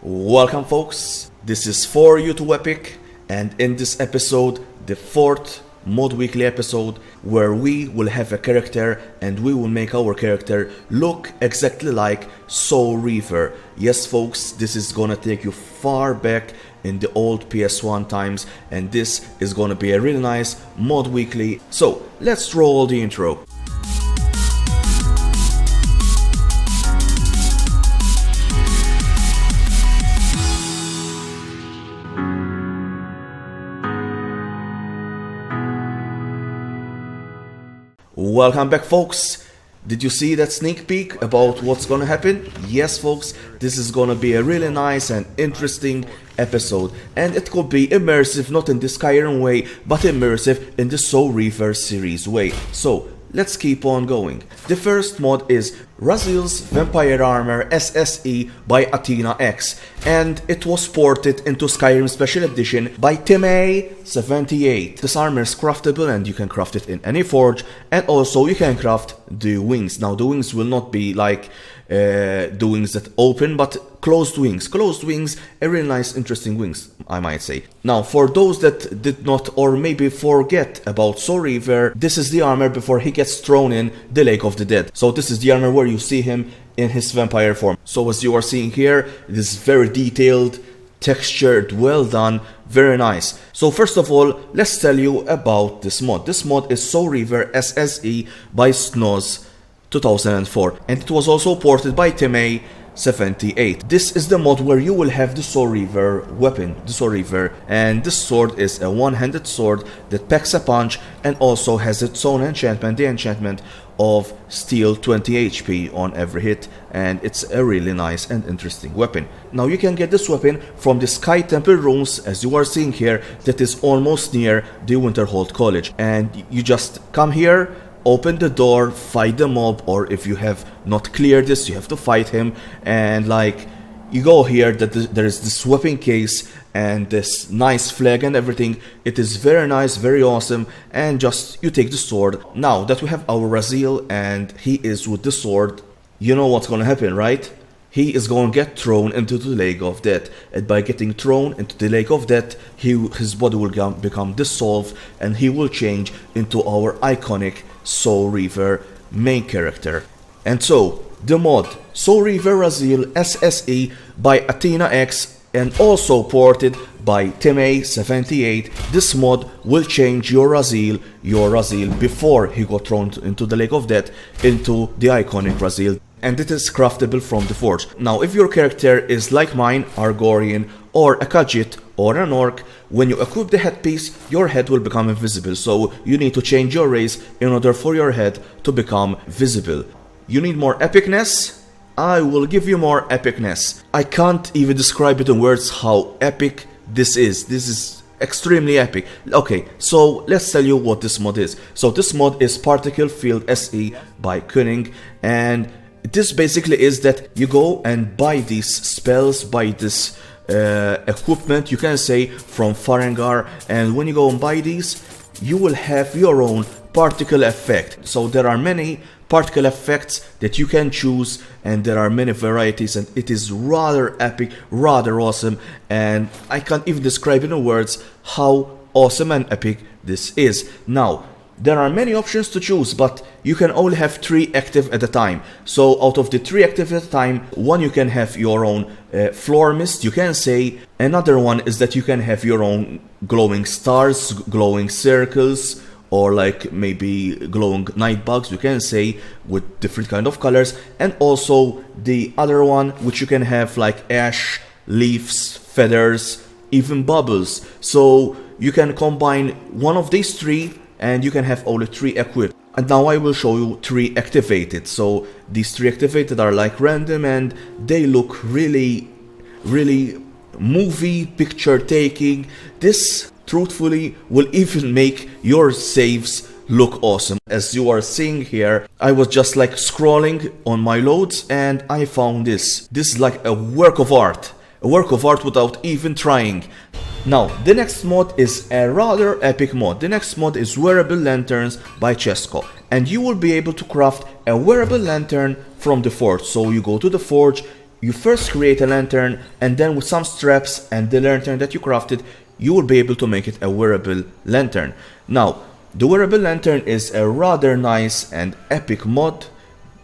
Welcome folks, this is For You to Epic, and in this episode, the 4th Mod Weekly episode, where we will have a character and we will make our character look exactly like Soul Reaver. Yes folks, this is gonna take you far back in the old PS1 times, and this is gonna be a really nice Mod Weekly. So let's roll the intro. Welcome back folks. Did you see that sneak peek about what's gonna happen? Yes folks, this is gonna be a really nice and interesting episode, and it could be immersive, not in the Skyrim way, but immersive in the Soul Reaver series way. So let's keep on going. The first mod is Raziel's Vampire Armor SSE by Athena X, and it was ported into Skyrim Special Edition by emit. This armor is craftable and you can craft it in any forge, and also you can craft the wings. Now the wings will not be like the wings that open, but closed wings, a really nice interesting wings, I might say. Now for those that did not or maybe forget about Soul Reaver, this is the armor before he gets thrown in the Lake of the Dead. So this is the armor where you see him in his vampire form. So as you are seeing here, it is very detailed, textured, well done, very nice. So first of all, let's tell you about this mod. This mod is Soul Reaver SSE by Snoz 2004, and it was also ported by emit. This is the mod where you will have the Soul Reaver weapon, the Soul Reaver, and this sword is a one-handed sword that packs a punch and also has its own enchantment, the enchantment of steal 20 HP on every hit, and it's a really nice and interesting weapon. Now you can get this weapon from the Sky Temple rooms, as you are seeing here, that is almost near the Winterhold College, and you just come here, open the door, fight the mob, or if you have not cleared this, you have to fight him, and like you go here, that there is this weapon case and this nice flag and everything. It is very nice, very awesome, and just you take the sword. Now that we have our Raziel and he is with the sword, you know what's gonna happen, right? He is going to get thrown into the Lake of Death, and by getting thrown into the Lake of Death, his body will become dissolved and he will change into our iconic Soul Reaver main character. And so the mod Soul Reaver Raziel SSE by Athena X, and also ported by emit. This mod will change your Raziel before he got thrown into the Lake of Death into the iconic Raziel, and it is craftable from the forge. Now if your character is like mine, Argorian or a Khajiit or an Orc, when you equip the headpiece, your head will become invisible, so you need to change your race in order for your head to become visible. You need more epicness? I will give you more epicness. I can't even describe it in words how epic this is. This is extremely epic. Okay, so let's tell you what this mod is. So this mod is Particle Field SE by Cunning, and this basically is that you go and buy these spells, buy this equipment, you can say, from Farengar, and when you go and buy these, you will have your own particle effect. So there are many particle effects that you can choose, and there are many varieties, and it is rather epic, rather awesome, and I can't even describe in words how awesome and epic this is. Now there are many options to choose, but you can only have 3 active at a time. So out of the 3 active at a time, one you can have your own floor mist, you can say. Another one is that you can have your own glowing stars, glowing circles, or like maybe glowing night bugs, you can say, with different kind of colors. And also the other one, which you can have like ash, leaves, feathers, even bubbles. So you can combine one of these 3 and you can have only 3 equipped. And now I will show you 3 activated. So these 3 activated are like random, and they look really movie picture taking. This truthfully will even make your saves look awesome. As you are seeing here, I was just like scrolling on my loads and I found this. This is like a work of art without even trying. Now, the next mod is a rather epic mod. The next mod is Wearable Lanterns by Chesco, and you will be able to craft a Wearable Lantern from the forge. So you go to the forge, you first create a lantern, and then with some straps and the lantern that you crafted, you will be able to make it a wearable lantern. Now, the wearable lantern is a rather nice and epic mod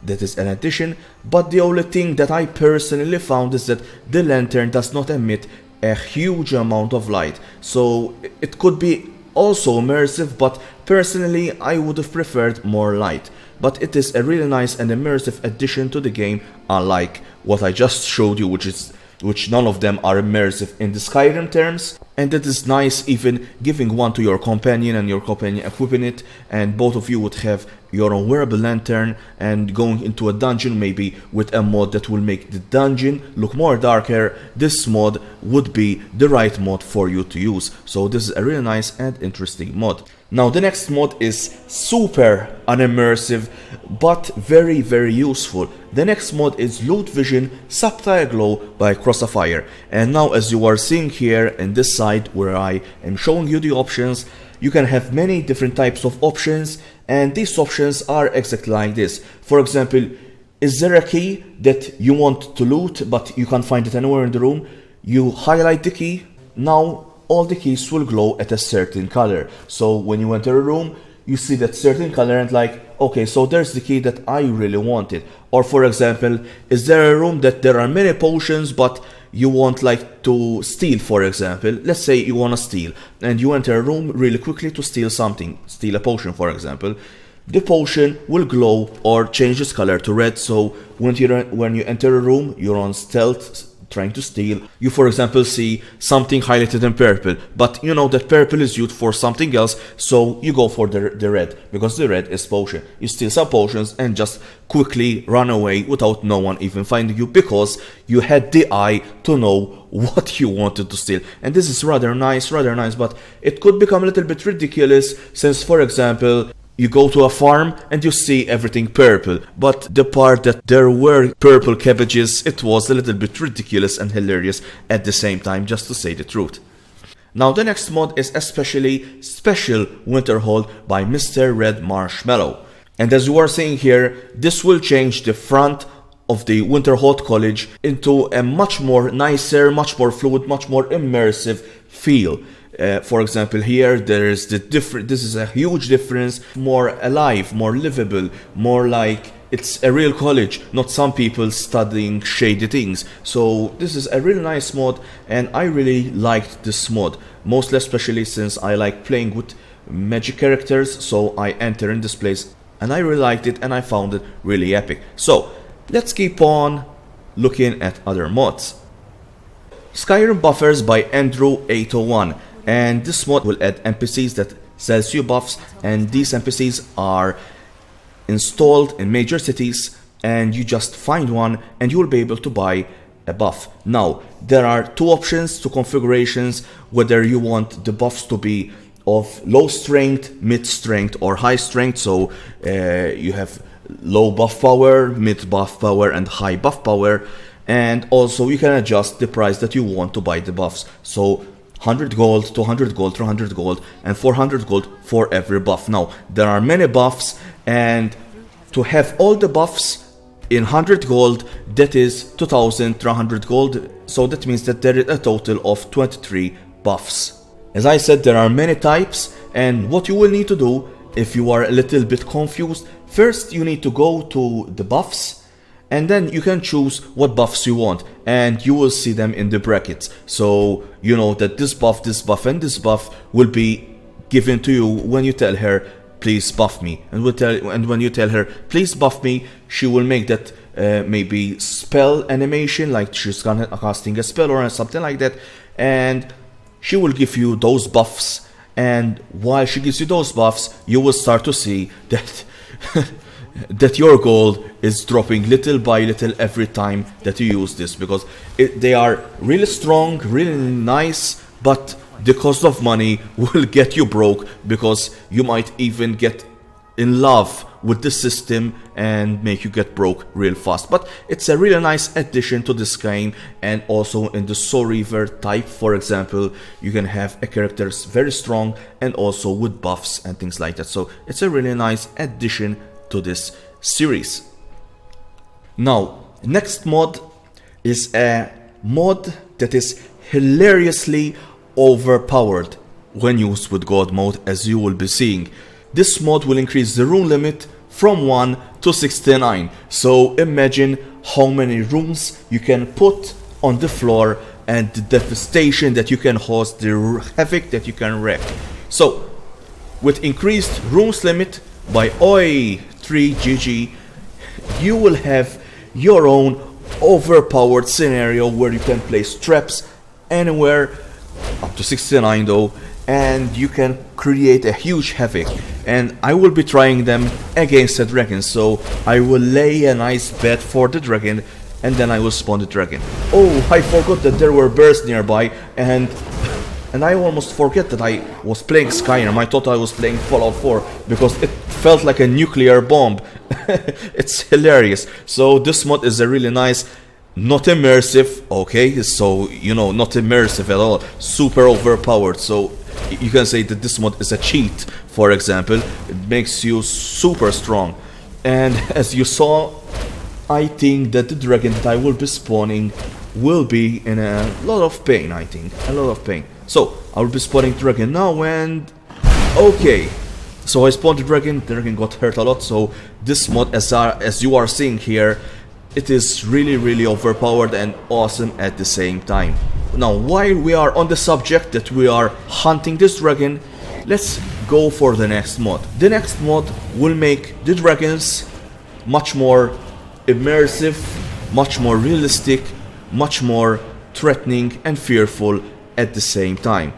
that is an addition, but the only thing that I personally found is that the lantern does not emit a huge amount of light. So it could be also immersive, but personally I would have preferred more light. But it is a really nice and immersive addition to the game, unlike what I just showed you, which none of them are immersive in the Skyrim terms. And it is nice even giving one to your companion and your companion equipping it, and both of you would have your own wearable lantern and going into a dungeon maybe with a mod that will make the dungeon look more darker. This mod would be the right mod for you to use. So this is a really nice and interesting mod. Now the next mod is super unimmersive but very useful. The next mod is Loot Vision Subtile Glow by Crossfire. And now, as you are seeing here in this side where I am showing you the options, you can have many different types of options, and these options are exactly like this. For example, is there a key that you want to loot but you can't find it anywhere in the room? You highlight the key. Now all the keys will glow at a certain color. So when you enter a room, you see that certain color and like, okay, so there's the key that I really wanted. Or for example, is there a room that there are many potions but you want like to steal, for example. Let's say you want to steal and you enter a room really quickly to steal something, steal a potion for example. The potion will glow or change its color to red, so when you enter a room, you're on stealth trying to steal, you for example see something highlighted in purple, but you know that purple is used for something else, so you go for the red, because the red is potion. You steal some potions and just quickly run away without no one even finding you, because you had the eye to know what you wanted to steal. And this is rather nice, but it could become a little bit ridiculous, since for example you go to a farm and you see everything purple, but the part that there were purple cabbages, it was a little bit ridiculous and hilarious at the same time, just to say the truth. Now the next mod is especially Special Winterhold by Mr. Red Marshmallow. And as you are seeing here, this will change the front of the Winterhold College into a much more nicer, much more fluid, much more immersive feel. For example, here there is this is a huge difference, more alive, more livable, more like it's a real college, not some people studying shady things. So this is a really nice mod, and I really liked this mod, mostly especially since I like playing with magic characters. So I enter in this place and I really liked it and I found it really epic. So let's keep on looking at other mods. Skyrim Buffers by Andrew801. And this mod will add NPCs that sells you buffs, and these NPCs are installed in major cities, and you just find one and you will be able to buy a buff. Now there are two options, two configurations, whether you want the buffs to be of low strength, mid strength or high strength. So you have low buff power, mid buff power and high buff power, and also you can adjust the price that you want to buy the buffs. So 100 gold, 200 gold, 300 gold, and 400 gold for every buff. Now, there are many buffs, and to have all the buffs in 100 gold, that is 2300 gold, so that means that there is a total of 23 buffs. As I said, there are many types, and what you will need to do, if you are a little bit confused, first you need to go to the buffs, and then you can choose what buffs you want, and you will see them in the brackets. So you know that this buff, and this buff will be given to you when you tell her, please buff me. And when you tell her, please buff me, she will make that maybe spell animation, like she's casting a spell or something like that, and she will give you those buffs. And while she gives you those buffs, you will start to see that that your gold is dropping little by little every time that you use this, because they are really strong, really nice, but the cost of money will get you broke, because you might even get in love with the system and make you get broke real fast. But it's a really nice addition to this game. And also in the Soul Reaver type, for example, you can have a character very strong and also with buffs and things like that. So it's a really nice addition to this series. Now, next mod is a mod that is hilariously overpowered when used with God mode, as you will be seeing. This mod will increase the rune limit from 1 to 69. So imagine how many runes you can put on the floor and the devastation that you can cause, the havoc that you can wreak. So with increased runes limit by OI3GG, you will have your own overpowered scenario where you can place traps anywhere, up to 69 though, and you can create a huge havoc. And I will be trying them against the dragon, so I will lay a nice bed for the dragon and then I will spawn the dragon. Oh, I forgot that there were bears nearby, and I almost forget that I was playing Skyrim. I thought I was playing Fallout 4 because it felt like a nuclear bomb. It's hilarious. So this mod is a really nice, not immersive, okay, so you know, not immersive at all, super overpowered. So you can say that this mod is a cheat, for example. It makes you super strong. And as you saw, I think that the dragon that I will be spawning will be in a lot of pain, I think, a lot of pain. So I will be spawning dragon now, and okay, so I spawned the dragon got hurt a lot. So this mod, as you are seeing here, it is really overpowered and awesome at the same time. Now, while we are on the subject that we are hunting this dragon, let's go for the next mod. The next mod will make the dragons much more immersive, much more realistic, much more threatening and fearful at the same time.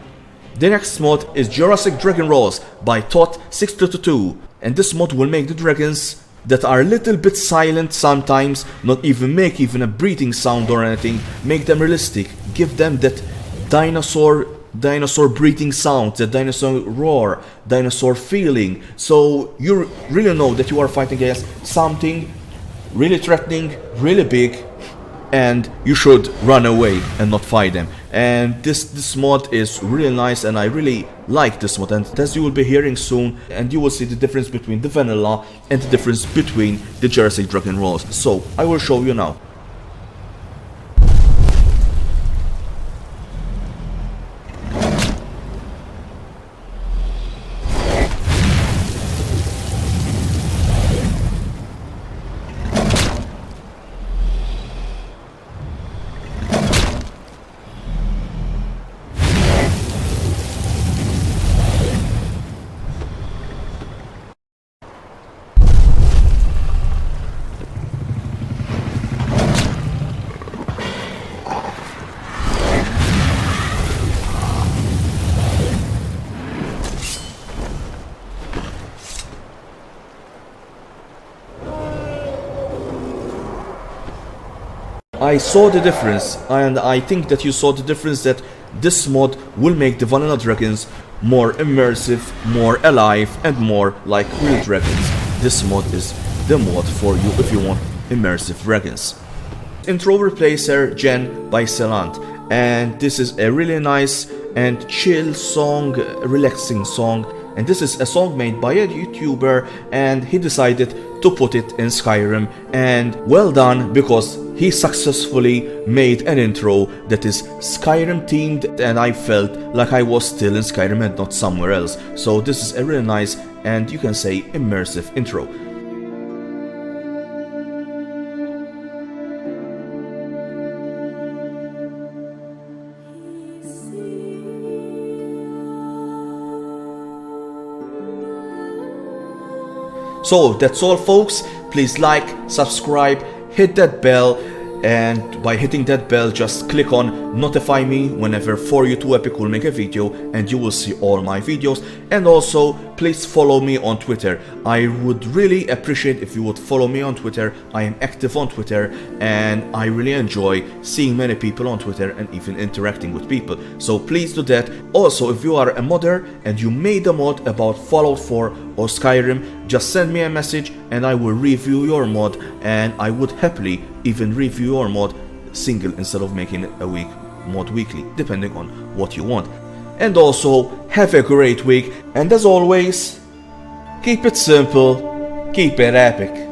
The next mod is Jurassic Dragon Rolls by Tot622, and this mod will make the dragons that are a little bit silent sometimes, not even make even a breathing sound or anything, make them realistic, give them that dinosaur breathing sound, the dinosaur roar, dinosaur feeling, so you really know that you are fighting against something really threatening, really big, and you should run away and not fight them. And this mod is really nice, and I really like this mod, and as you will be hearing soon, and you will see the difference between the vanilla and the difference between the Jurassic Dragon Rolls. So I will show you now. I saw the difference, and I think that you saw the difference, that this mod will make the vanilla dragons more immersive, more alive, and more like real dragons. This mod is the mod for you if you want immersive dragons. Intro Replacer Gen by Celant, and this is a really nice and chill song, relaxing song, and this is a song made by a YouTuber, and he decided to put it in Skyrim, and well done, because he successfully made an intro that is Skyrim themed, and I felt like I was still in Skyrim and not somewhere else. So this is a really nice and you can say immersive intro. So that's all, folks. Please like, subscribe, hit that bell, and by hitting that bell just click on notify me whenever For You 2 Epic will make a video, and you will see all my videos. And also please follow me on Twitter. I would really appreciate if you would follow me on Twitter. I am active on Twitter and I really enjoy seeing many people on Twitter and even interacting with people, so please do that. Also, if you are a modder and you made a mod about Fallout 4 or Skyrim, just send me a message and I will review your mod, and I would happily even review your mod single instead of making a mod weekly, depending on what you want. And also, have a great week, and as always, keep it simple, keep it epic.